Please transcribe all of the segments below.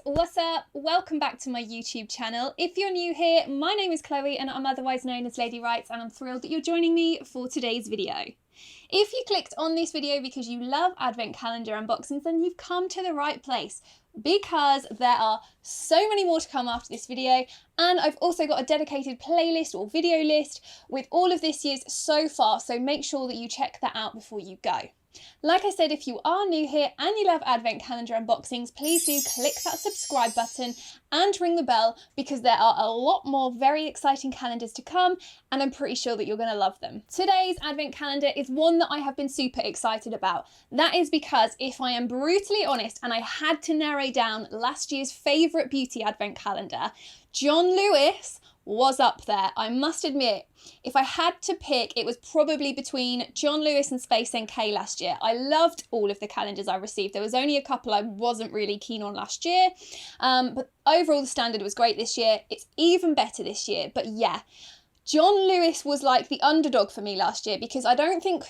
what's up? Welcome back to my YouTube channel. If you're new here, my name is Chloe and I'm otherwise known as Lady Writes, and I'm thrilled that you're joining me for today's video. If you clicked on this video because you love advent calendar unboxings, then you've come to the right place, because there are so many more to come after this video, and I've also got a dedicated playlist or video list with all of this year's so far, so make sure that you check that out before you go. Like I said, if you are new here and you love advent calendar unboxings, please do click that subscribe button and ring the bell, because there are a lot more very exciting calendars to come and I'm pretty sure that you're going to love them. Today's advent calendar is one that I have been super excited about. That is because, if I am brutally honest and I had to narrow down last year's favourite beauty advent calendar, John Lewis was up there. I must admit, if I had to pick, it was probably between John Lewis and Space NK last year. I loved all of the calendars I received. There was only a couple I wasn't really keen on last year, but overall the standard was great this year. It's even better this year. But yeah, John Lewis was like the underdog for me last year, because I don't think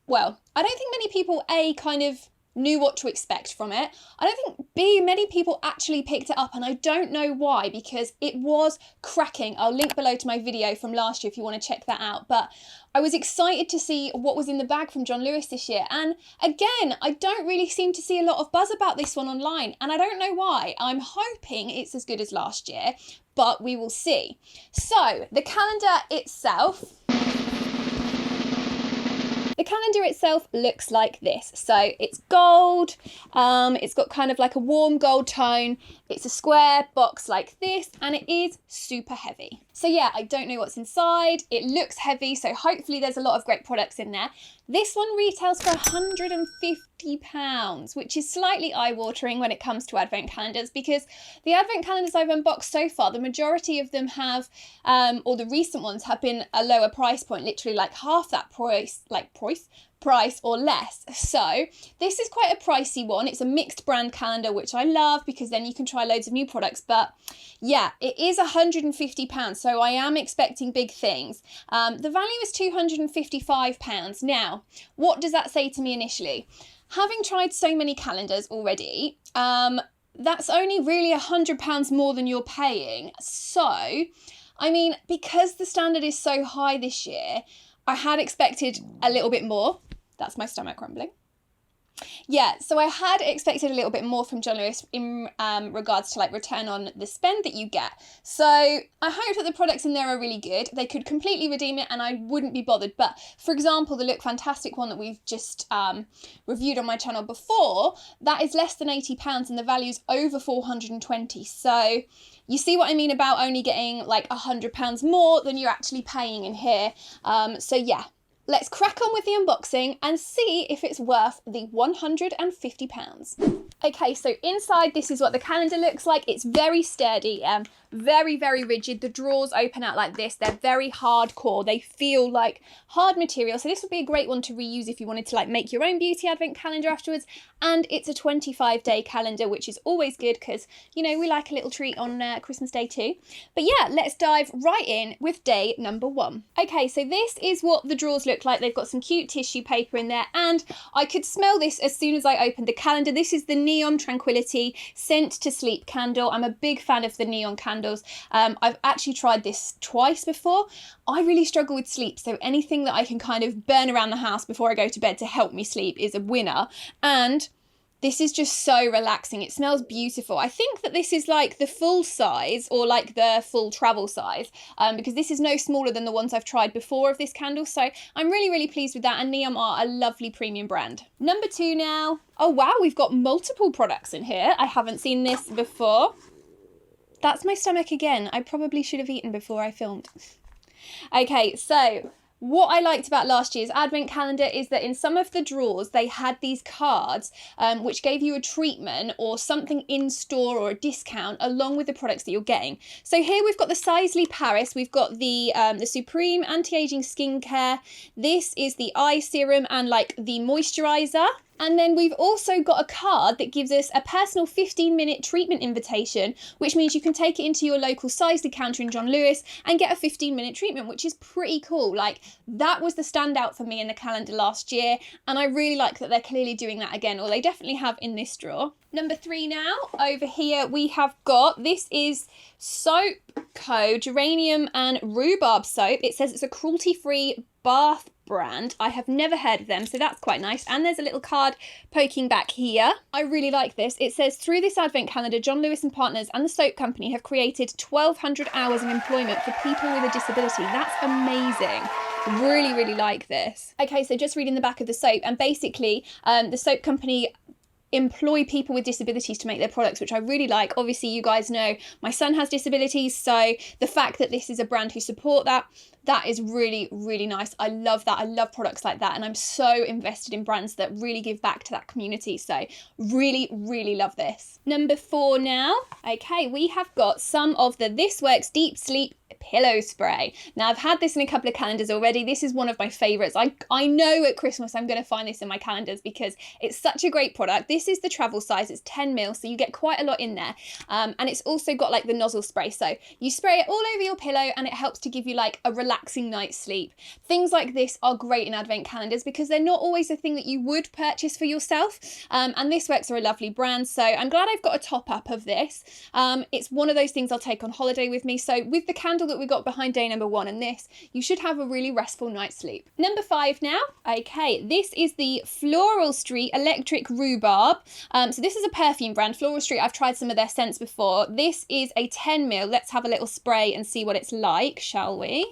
many people kind of knew what to expect from it. I don't think many people actually picked it up, and I don't know why, because it was cracking. I'll link below to my video from last year if you want to check that out. But I was excited to see what was in the bag from John Lewis this year, and again, I don't really seem to see a lot of buzz about this one online, and I don't know why. I'm hoping it's as good as last year, but we will see. So the calendar itself looks like this. So it's gold, it's got kind of like a warm gold tone, it's a square box like this, and it is super heavy. So yeah, I don't know what's inside. It looks heavy, so hopefully there's a lot of great products in there. This one retails for £150, which is slightly eye-watering when it comes to advent calendars, because the advent calendars I've unboxed so far, the majority of them have, or the recent ones have been a lower price point, literally like half that price or less. So this is quite a pricey one. It's a mixed brand calendar, which I love, because then you can try loads of new products. But yeah, it is £150, so I am expecting big things. The value is £255. Now, what does that say to me initially? Having tried so many calendars already, that's only really £100 more than you're paying. So, I mean, because the standard is so high this year, I had expected a little bit more. That's my stomach rumbling. Yeah, so I had expected a little bit more from John Lewis in regards to like return on the spend that you get. So I hope that the products in there are really good. They could completely redeem it and I wouldn't be bothered. But for example, the Look Fantastic one that we've just reviewed on my channel before, that is less than £80 and the value's over £420. So you see what I mean about only getting like £100 more than you're actually paying in here. So yeah. Let's crack on with the unboxing and see if it's worth the £150. Okay, so inside this is what the calendar looks like. It's very sturdy, very, very rigid. The drawers open out like this. They're very hardcore. They feel like hard material. So this would be a great one to reuse if you wanted to like make your own beauty advent calendar afterwards. And it's a 25-day calendar, which is always good because, you know, we like a little treat on Christmas Day too. But yeah, let's dive right in with day number 1. Okay, so this is what the drawers look like. They've got some cute tissue paper in there, and I could smell this as soon as I opened the calendar. This is the Neon Tranquility Scent to Sleep candle. I'm a big fan of the neon candles. I've actually tried this twice before. I really struggle with sleep, so anything that I can kind of burn around the house before I go to bed to help me sleep is a winner. And this is just so relaxing. It smells beautiful. I think that this is like the full size, or like the full travel size, because this is no smaller than the ones I've tried before of this candle. So I'm really, really pleased with that. And Neon are a lovely premium brand. Number 2 now. Oh wow, we've got multiple products in here. I haven't seen this before. That's my stomach again. I probably should have eaten before I filmed. Okay, so what I liked about last year's advent calendar is that in some of the drawers they had these cards which gave you a treatment or something in store or a discount along with the products that you're getting. So here we've got the Sisley Paris, we've got the Supreme Anti-Aging Skincare. This is the eye serum and like the moisturizer. And then we've also got a card that gives us a personal 15-minute treatment invitation, which means you can take it into your local sized counter in John Lewis and get a 15-minute treatment, which is pretty cool. Like, that was the standout for me in the calendar last year, and I really like that they're clearly doing that again, or they definitely have in this drawer. Number 3 now, over here we have got, this is Soap Co. Uranium and Rhubarb soap. It says it's a cruelty-free bath brand. I have never heard of them, so that's quite nice. And there's a little card poking back here. I really like this. It says, through this advent calendar, John Lewis and Partners and the soap company have created 1,200 hours of employment for people with a disability. That's amazing. Really, really like this. Okay, so just reading the back of the soap, and basically the soap company employ people with disabilities to make their products, which I really like. Obviously, you guys know my son has disabilities, so the fact that this is a brand who support that is really, really nice. I love that. I love products like that, and I'm so invested in brands that really give back to that community, so really, really love this. Number 4 now. Okay, we have got some of the This Works Deep Sleep pillow spray. Now, I've had this in a couple of calendars already. This is one of my favorites. I know at Christmas I'm going to find this in my calendars because it's such a great product. This is the travel size. It's 10 mil, so you get quite a lot in there. And it's also got like the nozzle spray, so you spray it all over your pillow and it helps to give you like a relaxing night's sleep. Things like this are great in advent calendars because they're not always a thing that you would purchase for yourself. And This Works are a lovely brand, so I'm glad I've got a top up of this. It's one of those things I'll take on holiday with me. So with the candle that we got behind day number 1 and this, you should have a really restful night's sleep. Number 5 now. Okay, this is the Floral Street Electric Rhubarb. So this is a perfume brand. Floral Street, I've tried some of their scents before. This is a 10 mil. Let's have a little spray and see what it's like, shall we?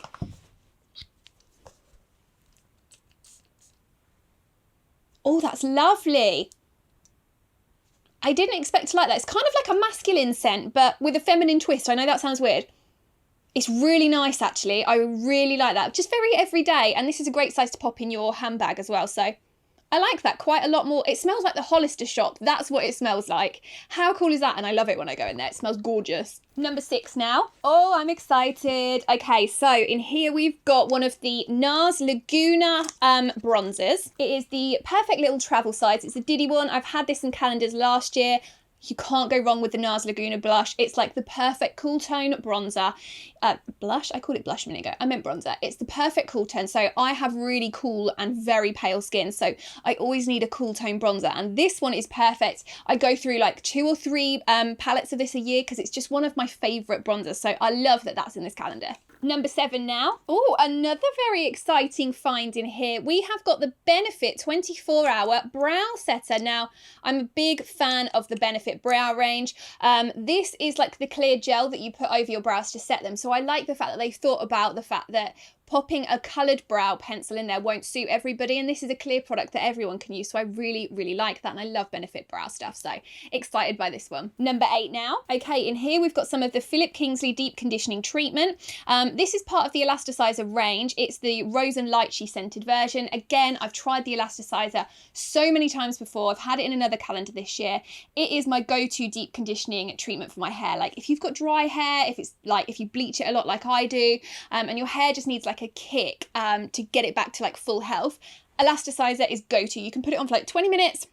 Oh, that's lovely. I didn't expect to like that. It's kind of like a masculine scent, but with a feminine twist. I know that sounds weird. It's really nice, actually. I really like that. Just very everyday. And this is a great size to pop in your handbag as well. So I like that quite a lot more. It smells like the Hollister shop. That's what it smells like. How cool is that? And I love it when I go in there. It smells gorgeous. Number 6 now. Oh, I'm excited. Okay, so in here we've got one of the Nars Laguna bronzers. It is the perfect little travel size. It's a Diddy one. I've had this in calendars last year. You can't go wrong with the Nars Laguna blush. It's like the perfect cool tone bronzer. Blush? I called it blush a minute ago. I meant bronzer. It's the perfect cool tone. So I have really cool and very pale skin. So I always need a cool tone bronzer. And this one is perfect. I go through like 2 or 3 palettes of this a year because it's just one of my favourite bronzers. So I love that that's in this calendar. Number 7 now. Oh, another very exciting find in here. We have got the Benefit 24-hour brow setter. Now, I'm a big fan of the Benefit brow range. This is like the clear gel that you put over your brows to set them. So I like the fact that they thought about the fact that popping a coloured brow pencil in there won't suit everybody, and this is a clear product that everyone can use, so I really, really like that, and I love Benefit brow stuff, so excited by this one. Number 8 now. Okay, in here we've got some of the Philip Kingsley Deep Conditioning Treatment. This is part of the Elasticizer range. It's the Rose and Lychee scented version. Again, I've tried the Elasticizer so many times before. I've had it in another calendar this year. It is my go-to deep conditioning treatment for my hair. Like, if you've got dry hair, if you bleach it a lot like I do, and your hair just needs like a kick to get it back to like full health, Elasticizer is go-to. You can put it on for like 20 minutes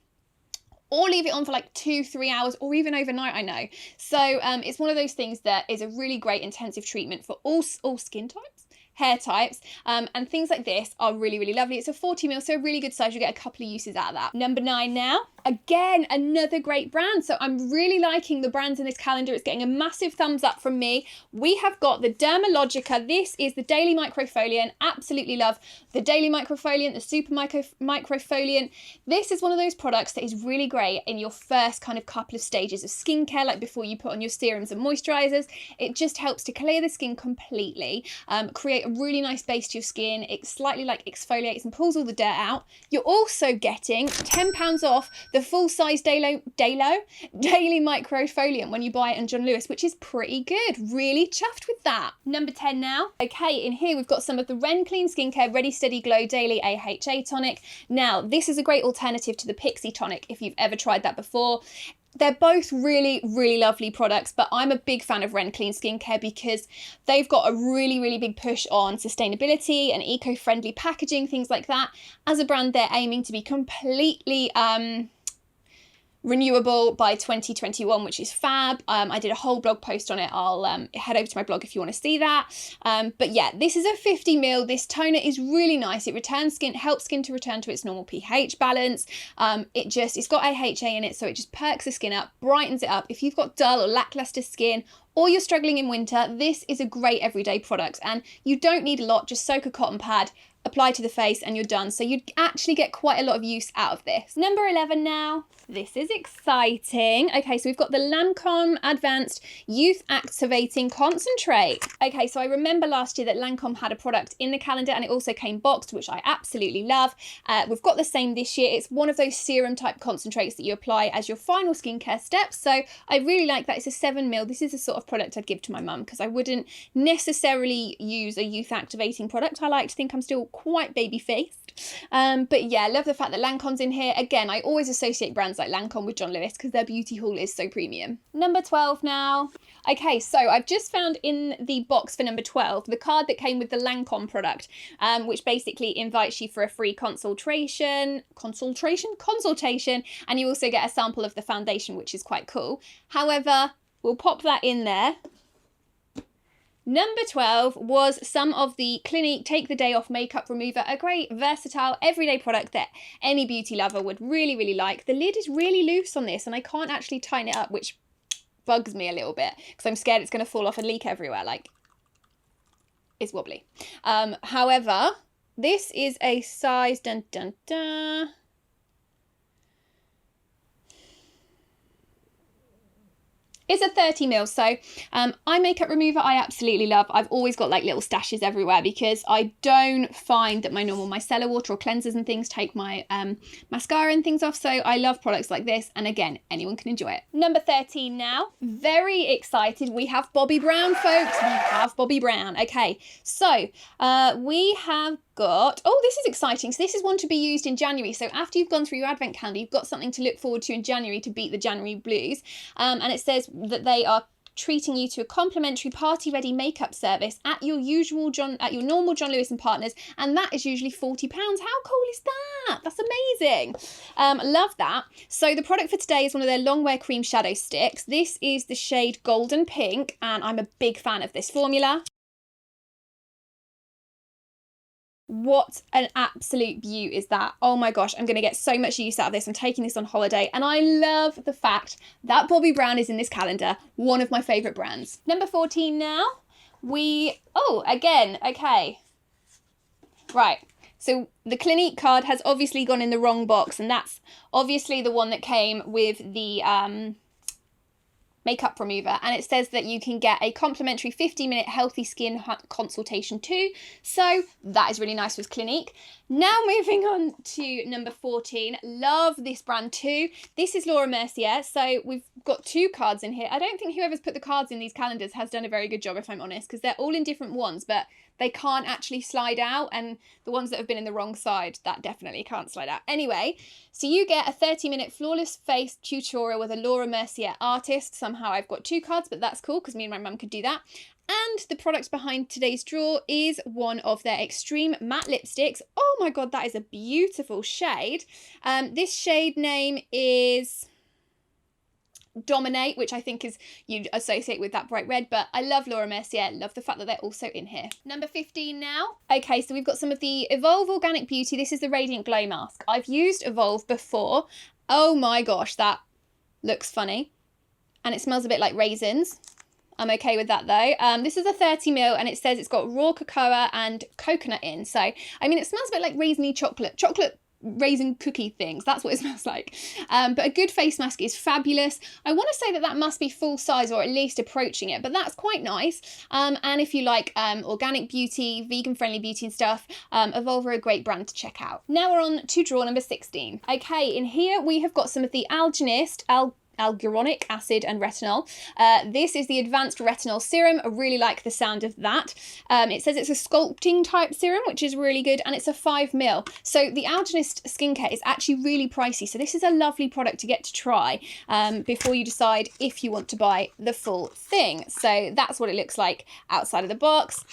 or leave it on for like 2-3 hours or even overnight, I know. So it's one of those things that is a really great intensive treatment for all skin types, hair types, and things like this are really, really lovely. It's a 40 ml, so a really good size. You get a couple of uses out of that. Number 9 now. Again, another great brand. So I'm really liking the brands in this calendar. It's getting a massive thumbs up from me. We have got the Dermalogica. This is the Daily Microfoliant. Absolutely love the Daily Microfoliant, the Super Microfoliant. This is one of those products that is really great in your first kind of couple of stages of skincare, like before you put on your serums and moisturizers. It just helps to clear the skin completely, create a really nice base to your skin. It slightly like exfoliates and pulls all the dirt out. You're also getting £10 off the full-size Daily Microfoliant when you buy it on John Lewis, which is pretty good. Really chuffed with that. Number 10 now. Okay, in here we've got some of the Ren Clean Skincare Ready Steady Glow Daily AHA Tonic. Now, this is a great alternative to the Pixie Tonic if you've ever tried that before. They're both really, really lovely products, but I'm a big fan of Ren Clean Skincare because they've got a really, really big push on sustainability and eco-friendly packaging, things like that. As a brand, they're aiming to be completely renewable by 2021, which is fab. I did a whole blog post on it. I'll head over to my blog if you want to see that. But yeah, this is a 50ml. This toner is really nice. It helps skin to return to its normal pH balance. It's got AHA in it, so it just perks the skin up, brightens it up. If you've got dull or lackluster skin, or you're struggling in winter, this is a great everyday product, and you don't need a lot. Just soak a cotton pad, apply to the face, and you're done. So you actually get quite a lot of use out of this. Number 11 now. This is exciting. Okay, so we've got the Lancome Advanced Youth Activating Concentrate. Okay, so I remember last year that Lancome had a product in the calendar, and it also came boxed, which I absolutely love. We've got the same this year. It's one of those serum type concentrates that you apply as your final skincare steps. So I really like that. It's a 7ml. This is the sort of product I'd give to my mum because I wouldn't necessarily use a youth activating product. I like to think I'm still quite baby faced. But yeah, I love the fact that Lancome's in here. Again, I always associate brands like Lancome with John Lewis because their beauty haul is so premium. Number 12 now. Okay, so I've just found in the box for number 12 the card that came with the Lancome product, which basically invites you for a free consultation, and you also get a sample of the foundation, which is quite cool. However, we'll pop that in there. Number 12 was some of the Clinique Take the Day Off Makeup Remover, a great versatile everyday product that any beauty lover would really, really like. The lid is really loose on this and I can't actually tighten it up, which bugs me a little bit because I'm scared it's going to fall off and leak everywhere. Like, it's wobbly. However, this is a size, It's a 30ml, so eye makeup remover I absolutely love. I've always got like little stashes everywhere because I don't find that my normal micellar water or cleansers and things take my mascara and things off, so I love products like this, and again, anyone can enjoy it. Number 13 now. Very excited. We have Bobbi Brown, folks. We have Bobbi Brown. Okay, so we have got, oh, this is exciting. So this is one to be used in January. So after you've gone through your advent calendar, you've got something to look forward to in January to beat the January blues. And it says that they are treating you to a complimentary party-ready makeup service at your normal John Lewis and Partners, and that is usually £40. How cool is that? That's amazing. Love that. So the product for today is one of their long wear cream shadow sticks. This is the shade Golden Pink, and I'm a big fan of this formula. What an absolute beaut is that. Oh my gosh, I'm going to get so much use out of this. I'm taking this on holiday, and I love the fact that Bobbi Brown is in this calendar, one of my favourite brands. Number 14 now. Again, okay. Right, so the Clinique card has obviously gone in the wrong box, and that's obviously the one that came with the makeup remover, and it says that you can get a complimentary 50-minute healthy skin consultation too, so that is really nice with Clinique. Now moving on to number 14, love this brand too. This is Laura Mercier, so we've got two cards in here. I don't think whoever's put the cards in these calendars has done a very good job, if I'm honest, because they're all in different ones, but they can't actually slide out, and the ones that have been in the wrong side, that definitely can't slide out. Anyway, so you get a 30-minute flawless face tutorial with a Laura Mercier artist. Somehow I've got two cards, but that's cool because me and my mum could do that. And the product behind today's draw is one of their Extreme Matte Lipsticks. Oh my God, that is a beautiful shade. This shade name is Dominate, which I think is you'd associate with that bright red, but I love Laura Mercier, love the fact that they're also in here. Number 15 now. Okay, so we've got some of the Evolve Organic Beauty. This is the Radiant Glow Mask. I've used Evolve before. Oh my gosh, that looks funny. And it smells a bit like raisins. I'm okay with that though. This is a 30ml, and it says it's got raw cocoa and coconut in. So, I mean, it smells a bit like raisiny chocolate raisin cookie things. That's what it smells like. But a good face mask is fabulous. I want to say that must be full size, or at least approaching it, but that's quite nice. And if you like organic beauty, vegan friendly beauty and stuff, Evolve are a great brand to check out. Now we're on to draw number 16. Okay, in here we have got some of the hyaluronic acid and retinol. This is the Advanced Retinol Serum. I really like the sound of that. It says it's a sculpting type serum, which is really good, and it's a 5ml. So the Algenist skincare is actually really pricey. So this is a lovely product to get to try before you decide if you want to buy the full thing. So that's what it looks like outside of the box.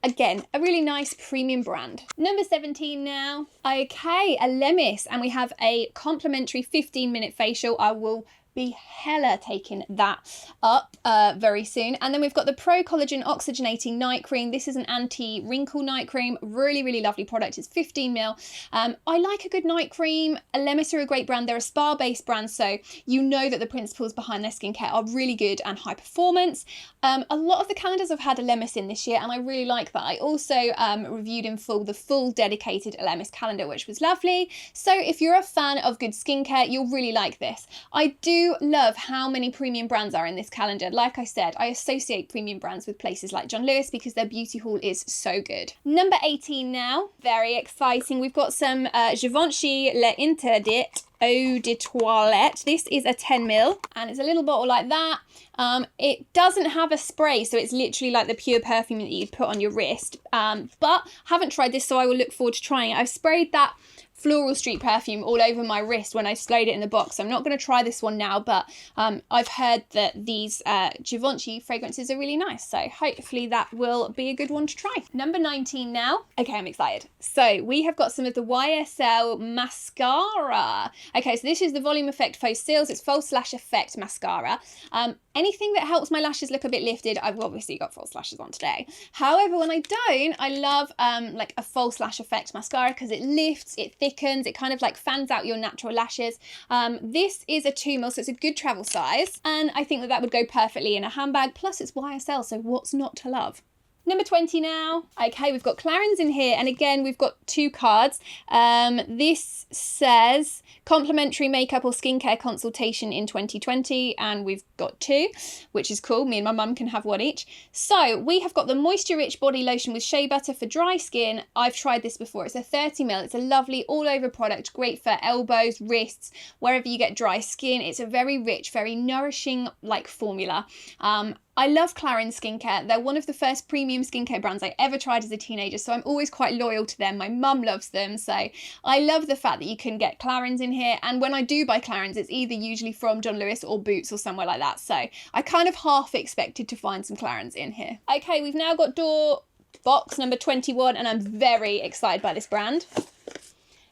Again, a really nice premium brand. Number 17 now. Okay, a Lemis, and we have a complimentary 15-minute facial. I will be hella taking that up very soon. And then we've got the Pro-Collagen Oxygenating Night Cream. This is an anti-wrinkle night cream. Really, really lovely product. It's 15ml. I like a good night cream. Lemis are a great brand. They're a spa-based brand, so you know that the principles behind their skincare are really good and high performance. A lot of the calendars have had a Lemis in this year, and I really like that. I also reviewed in full the full dedicated Lemis calendar, which was lovely. So if you're a fan of good skincare, you'll really like this. I do love how many premium brands are in this calendar. Like I said, I associate premium brands with places like John Lewis because their beauty haul is so good. Number 18 now. Very exciting. We've got some Givenchy L'Interdit Eau de Toilette. This is a 10ml and it's a little bottle like that. It doesn't have a spray, so it's literally like the pure perfume that you'd put on your wrist. But haven't tried this, so I will look forward to trying it. I've sprayed that Floral Street perfume all over my wrist when I stowed it in the box. I'm not going to try this one now, but I've heard that these Givenchy fragrances are really nice, so hopefully that will be a good one to try. Number 19 now. Okay, I'm excited. So we have got some of the YSL mascara. Okay, so this is the Volume Effect Faux Cils. It's False Lash Effect mascara. Anything that helps my lashes look a bit lifted. I've obviously got false lashes on today. However, when I don't, I love like a False Lash Effect mascara because it lifts, it thickens, it kind of like fans out your natural lashes. This is a 2ml, so it's a good travel size, and I think that that would go perfectly in a handbag, plus it's YSL, so what's not to love? Number 20 now. Okay, we've got Clarins in here, and again, we've got 2 cards. This says complimentary makeup or skincare consultation in 2020, and we've got 2, which is cool. Me and my mum can have one each. So we have got the Moisture Rich Body Lotion with Shea Butter for dry skin. I've tried this before. It's a 30ml. It's a lovely all-over product, great for elbows, wrists, wherever you get dry skin. It's a very rich, very nourishing like formula. I love Clarins skincare. They're one of the first premium skincare brands I ever tried as a teenager, so I'm always quite loyal to them. My mum loves them, so I love the fact that you can get Clarins in here. And when I do buy Clarins, it's either usually from John Lewis or Boots or somewhere like that. So I kind of half expected to find some Clarins in here. Okay, we've now got box number 21, and I'm very excited by this brand.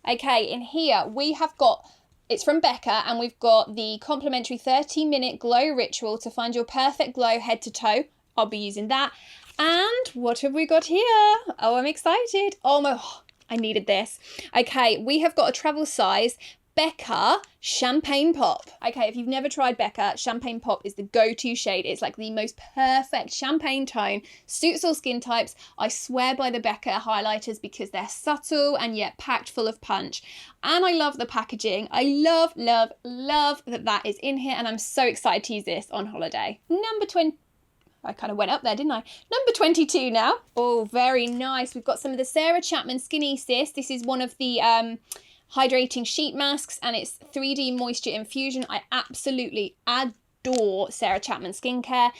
Okay, in here we have got, it's from Becca, and we've got the complimentary 30-minute glow ritual to find your perfect glow head to toe. I'll be using that. And what have we got here? Oh, I'm excited. Oh my, I needed this. Okay, we have got a travel size Becca Champagne Pop. Okay, if you've never tried Becca, Champagne Pop is the go-to shade. It's like the most perfect champagne tone, suits all skin types. I swear by the Becca highlighters because they're subtle and yet packed full of punch. And I love the packaging. I love, love, love that that is in here, and I'm so excited to use this on holiday. Number 20. I kind of went up there, didn't I? Number 22 now. Oh, very nice. We've got some of the Sarah Chapman Skinny Sis. This is one of the hydrating sheet masks, and it's 3D moisture infusion. I absolutely adore Sarah Chapman skincare.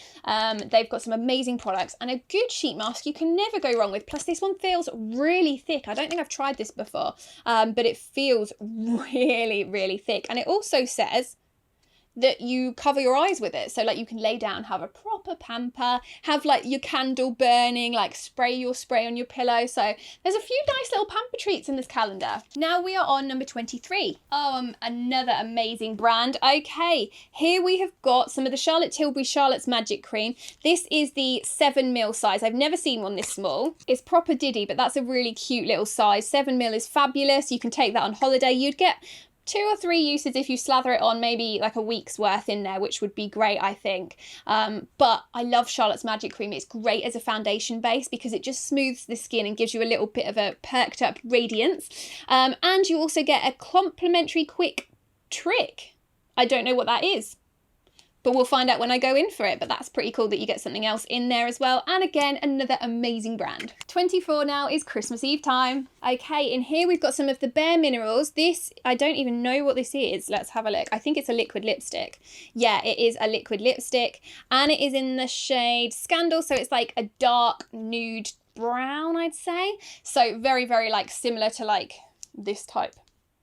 They've got some amazing products and a good sheet mask you can never go wrong with. Plus this one feels really thick. I don't think I've tried this before, but it feels really, really thick. And it also says that you cover your eyes with it, so like you can lay down, have a proper pamper, have like your candle burning, like spray your spray on your pillow. So there's a few nice little pamper treats in this calendar. Now we are on number 23. Oh, another amazing brand. Okay, here we have got some of the Charlotte Tilbury Charlotte's Magic Cream. This is the 7ml size. I've never seen one this small. It's proper diddy, but that's a really cute little size. 7ml is fabulous. You can take that on holiday. You'd get 2 or 3 uses if you slather it on, maybe like a week's worth in there, which would be great, I think. But I love Charlotte's Magic Cream. It's great as a foundation base because it just smooths the skin and gives you a little bit of a perked up radiance. And you also get a complimentary quick trick. I don't know what that is, but we'll find out when I go in for it. But that's pretty cool that you get something else in there as well. And again, another amazing brand. 24 now is Christmas Eve time. Okay, in here we've got some of the Bareminerals. This, I don't even know what this is. Let's have a look. I think it's a liquid lipstick. Yeah, it is a liquid lipstick, and it is in the shade Scandal. So it's like a dark nude brown, I'd say. So very, very like similar to like this type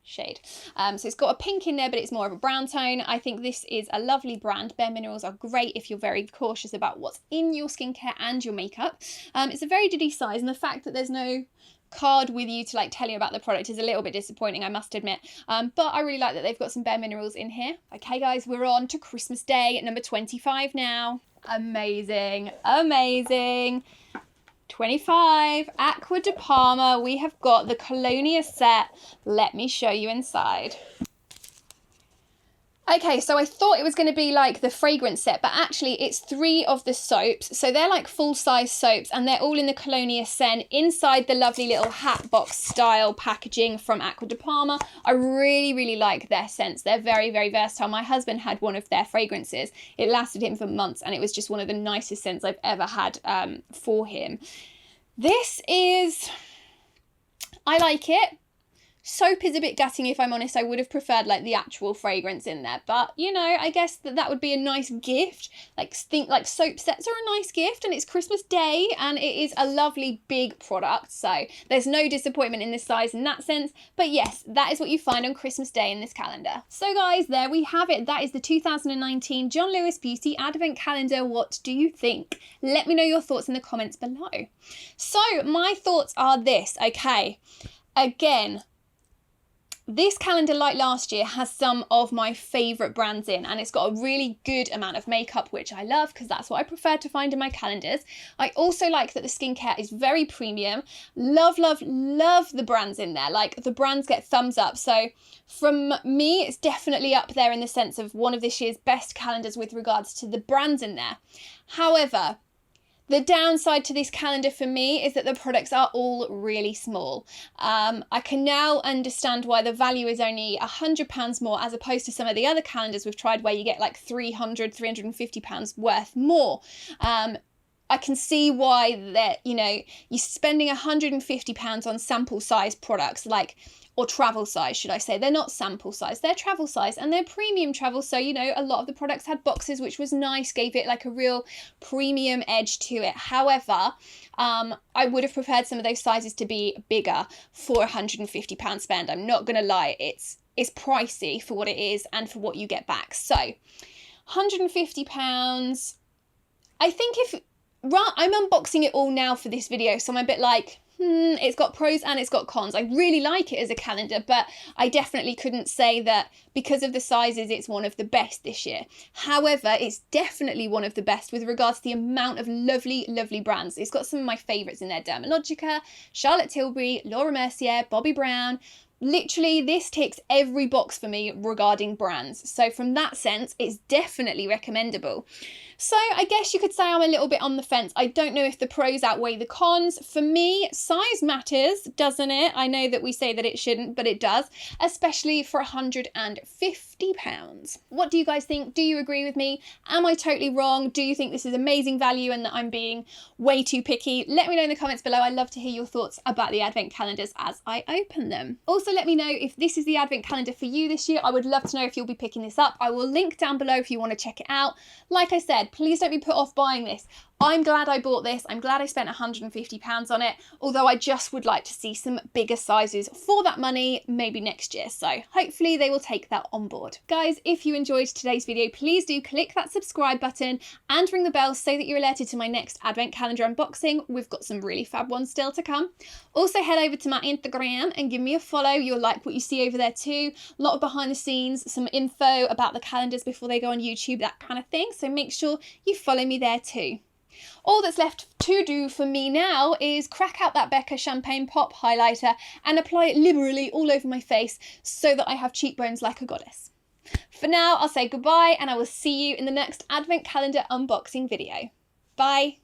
shade. So it's got a pink in there, but it's more of a brown tone. I think this is a lovely brand. Bareminerals are great if you're very cautious about what's in your skincare and your makeup. It's a very diddy size, and the fact that there's no card with you to like tell you about the product is a little bit disappointing, I must admit. But I really like that they've got some Bareminerals in here. Okay guys, we're on to Christmas Day number 25 now. Amazing, amazing. 25, Aqua de Parma, we have got the Colonia set. Let me show you inside. Okay, so I thought it was going to be like the fragrance set, but actually it's 3 of the soaps. So they're like full-size soaps, and they're all in the Colonia scent inside the lovely little hat box style packaging from Aqua de Parma. I really, really like their scents. They're very, very versatile. My husband had one of their fragrances. It lasted him for months, and it was just one of the nicest scents I've ever had for him. This is, I like it. Soap is a bit gutting, if I'm honest. I would have preferred like the actual fragrance in there, but you know, I guess that would be a nice gift. Like, think like soap sets are a nice gift, and it's Christmas Day, and it is a lovely big product, so there's no disappointment in this size in that sense. But yes, that is what you find on Christmas Day in this calendar. So guys, there we have it. That is the 2019 John Lewis Beauty Advent Calendar. What do you think? Let me know your thoughts in the comments below. So my thoughts are this. Okay, again, this calendar, like last year, has some of my favourite brands in, and it's got a really good amount of makeup, which I love because that's what I prefer to find in my calendars. I also like that the skincare is very premium. Love, love, love the brands in there. Like, the brands get thumbs up. So from me, it's definitely up there in the sense of one of this year's best calendars with regards to the brands in there. However, the downside to this calendar for me is that the products are all really small. I can now understand why the value is only £100 more as opposed to some of the other calendars we've tried where you get like £300, £350 worth more. I can see why that, you know, you're spending £150 on sample size products, like, or travel size, should I say. They're not sample size, they're travel size, and they're premium travel. So, you know, a lot of the products had boxes, which was nice, gave it like a real premium edge to it. However, I would have preferred some of those sizes to be bigger for £150 spend. I'm not going to lie, it's pricey for what it is and for what you get back. So, £150, I think I'm unboxing it all now for this video, so I'm a bit like, it's got pros and it's got cons. I really like it as a calendar, but I definitely couldn't say that because of the sizes it's one of the best this year. However, it's definitely one of the best with regards to the amount of lovely, lovely brands. It's got some of my favourites in there: Dermalogica, Charlotte Tilbury, Laura Mercier, Bobbi Brown. Literally, this ticks every box for me regarding brands. So from that sense, it's definitely recommendable. So I guess you could say I'm a little bit on the fence. I don't know if the pros outweigh the cons. For me, size matters, doesn't it? I know that we say that it shouldn't, but it does, especially for £150. What do you guys think? Do you agree with me? Am I totally wrong? Do you think this is amazing value and that I'm being way too picky? Let me know in the comments below. I'd love to hear your thoughts about the advent calendars as I open them. Also, let me know if this is the advent calendar for you this year. I would love to know if you'll be picking this up. I will link down below if you want to check it out. Like I said, please don't be put off buying this. I'm glad I bought this. I'm glad I spent £150 on it, although I just would like to see some bigger sizes for that money, maybe next year. So hopefully they will take that on board. Guys, if you enjoyed today's video, please do click that subscribe button and ring the bell so that you're alerted to my next advent calendar unboxing. We've got some really fab ones still to come. Also head over to my Instagram and give me a follow. You'll like what you see over there too. A lot of behind the scenes, some info about the calendars before they go on YouTube, that kind of thing. So make sure you follow me there too. All that's left to do for me now is crack out that Becca Champagne Pop highlighter and apply it liberally all over my face so that I have cheekbones like a goddess. For now, I'll say goodbye and I will see you in the next advent calendar unboxing video. Bye.